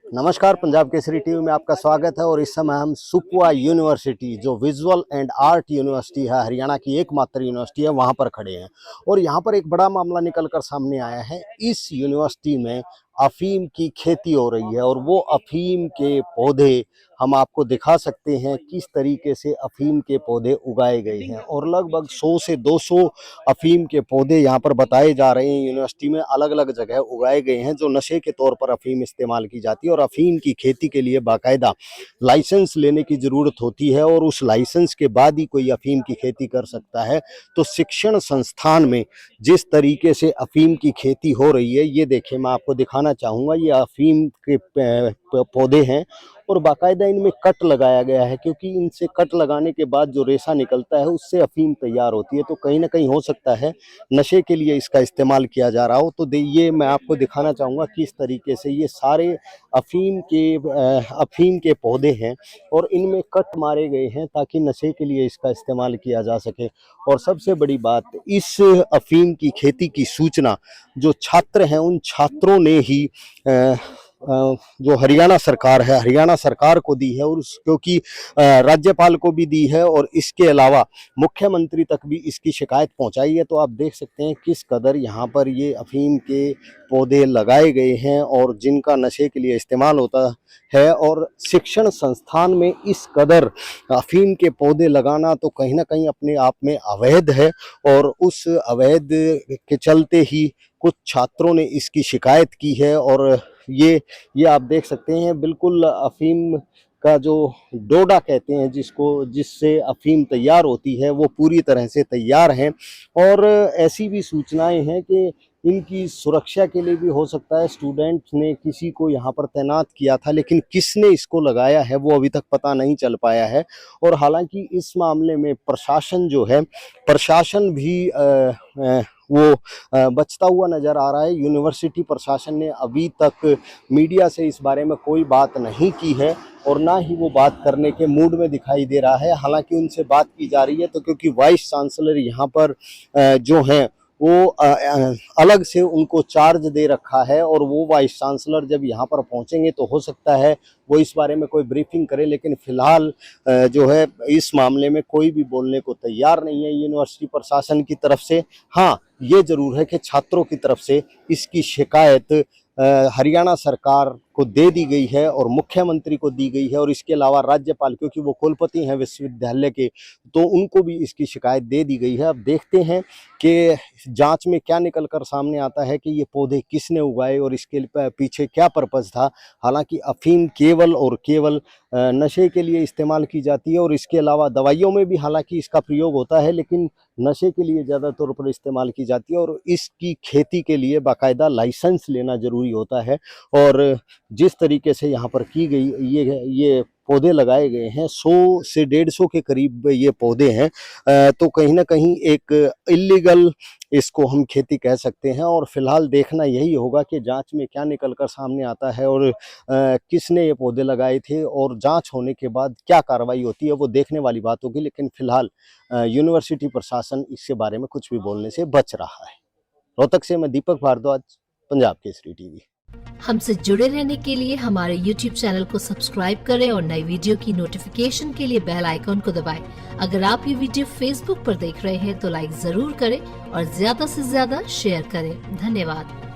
नमस्कार, पंजाब केसरी टीवी में आपका स्वागत है। और इस समय हम सुकवा यूनिवर्सिटी, जो विजुअल एंड आर्ट यूनिवर्सिटी है, हरियाणा की एकमात्र यूनिवर्सिटी है, वहां पर खड़े हैं। और यहां पर एक बड़ा मामला निकलकर सामने आया है। इस यूनिवर्सिटी में अफीम की खेती हो रही है और वो अफीम के पौधे हम आपको दिखा सकते हैं किस तरीके से अफीम के पौधे उगाए गए हैं। और लगभग 100 से 200 अफीम के पौधे यहाँ पर बताए जा रहे हैं यूनिवर्सिटी में अलग अलग जगह उगाए गए हैं, जो नशे के तौर पर अफीम इस्तेमाल की जाती है। और अफीम की खेती के लिए बाकायदा लाइसेंस लेने की ज़रूरत होती है और उस लाइसेंस के बाद ही कोई अफीम की खेती कर सकता है। तो शिक्षण संस्थान में जिस तरीके से अफीम की खेती हो रही है, ये देखिए, मैं आपको दिखाना चाहूँगा। ये अफीम के पौधे हैं और बाकायदा इनमें कट लगाया गया है, क्योंकि इनसे कट लगाने के बाद जो रेशा निकलता है उससे अफीम तैयार होती है। तो कहीं ना कहीं हो सकता है नशे के लिए इसका इस्तेमाल किया जा रहा हो। तो ये मैं आपको दिखाना चाहूँगा किस तरीके से ये सारे अफीम के पौधे हैं और इनमें कट मारे गए हैं ताकि नशे के लिए इसका इस्तेमाल किया जा सके। और सबसे बड़ी बात, इस अफीम की खेती की सूचना जो छात्र हैं उन छात्रों ने ही जो हरियाणा सरकार है, हरियाणा सरकार को दी है, और क्योंकि राज्यपाल को भी दी है और इसके अलावा मुख्यमंत्री तक भी इसकी शिकायत पहुंचाई है। तो आप देख सकते हैं किस कदर यहाँ पर ये अफीम के पौधे लगाए गए हैं और जिनका नशे के लिए इस्तेमाल होता है। और शिक्षण संस्थान में इस कदर अफीम के पौधे लगाना तो कहीं ना कहीं अपने आप में अवैध है। और उस अवैध के चलते ही कुछ छात्रों ने इसकी शिकायत की है। और ये आप देख सकते हैं, बिल्कुल अफीम का जो डोडा कहते हैं, जिससे अफीम तैयार होती है, वो पूरी तरह से तैयार हैं। और ऐसी भी सूचनाएं हैं कि इनकी सुरक्षा के लिए भी हो सकता है स्टूडेंट ने किसी को यहाँ पर तैनात किया था, लेकिन किसने इसको लगाया है वो अभी तक पता नहीं चल पाया है। और हालांकि इस मामले में प्रशासन जो है, प्रशासन भी बचता हुआ नज़र आ रहा है। यूनिवर्सिटी प्रशासन ने अभी तक मीडिया से इस बारे में कोई बात नहीं की है और ना ही वो बात करने के मूड में दिखाई दे रहा है। हालांकि उनसे बात की जा रही है, तो क्योंकि वाइस चांसलर यहाँ पर जो हैं वो अलग से उनको चार्ज दे रखा है, और वो वाइस चांसलर जब यहाँ पर पहुँचेंगे तो हो सकता है वो इस बारे में कोई ब्रीफिंग करे। लेकिन फिलहाल जो है इस मामले में कोई भी बोलने को तैयार नहीं है यूनिवर्सिटी प्रशासन की तरफ से। हाँ, ये जरूर है कि छात्रों की तरफ से इसकी शिकायत हरियाणा सरकार को दे दी गई है और मुख्यमंत्री को दी गई है। और इसके अलावा राज्यपाल, क्योंकि वो कुलपति हैं विश्वविद्यालय के, तो उनको भी इसकी शिकायत दे दी गई है। अब देखते हैं कि जांच में क्या निकलकर सामने आता है कि ये पौधे किसने उगाए और इसके पीछे क्या पर्पस था। हालांकि अफीम केवल और केवल नशे के लिए इस्तेमाल की जाती है और इसके अलावा दवाइयों में भी हालांकि इसका प्रयोग होता है, लेकिन नशे के लिए ज़्यादा तौर पर इस्तेमाल की जाती है। और इसकी खेती के लिए बाकायदा लाइसेंस लेना ज़रूरी होता है। और जिस तरीके से यहाँ पर की गई ये पौधे लगाए गए हैं, 100 से 150 के करीब ये पौधे हैं, तो कहीं ना कहीं एक इलीगल इसको हम खेती कह सकते हैं। और फिलहाल देखना यही होगा कि जांच में क्या निकलकर सामने आता है और किसने ये पौधे लगाए थे, और जांच होने के बाद क्या कार्रवाई होती है वो देखने वाली बात होगी। लेकिन फिलहाल यूनिवर्सिटी प्रशासन इसके बारे में कुछ भी बोलने से बच रहा है। रोहतक से मैं दीपक भारद्वाज, पंजाब केसरी टीवी। हमसे जुड़े रहने के लिए हमारे YouTube चैनल को सब्सक्राइब करें और नई वीडियो की नोटिफिकेशन के लिए बेल आइकॉन को दबाएं। अगर आप ये वीडियो Facebook पर देख रहे हैं तो लाइक जरूर करें और ज्यादा से ज्यादा शेयर करें। धन्यवाद।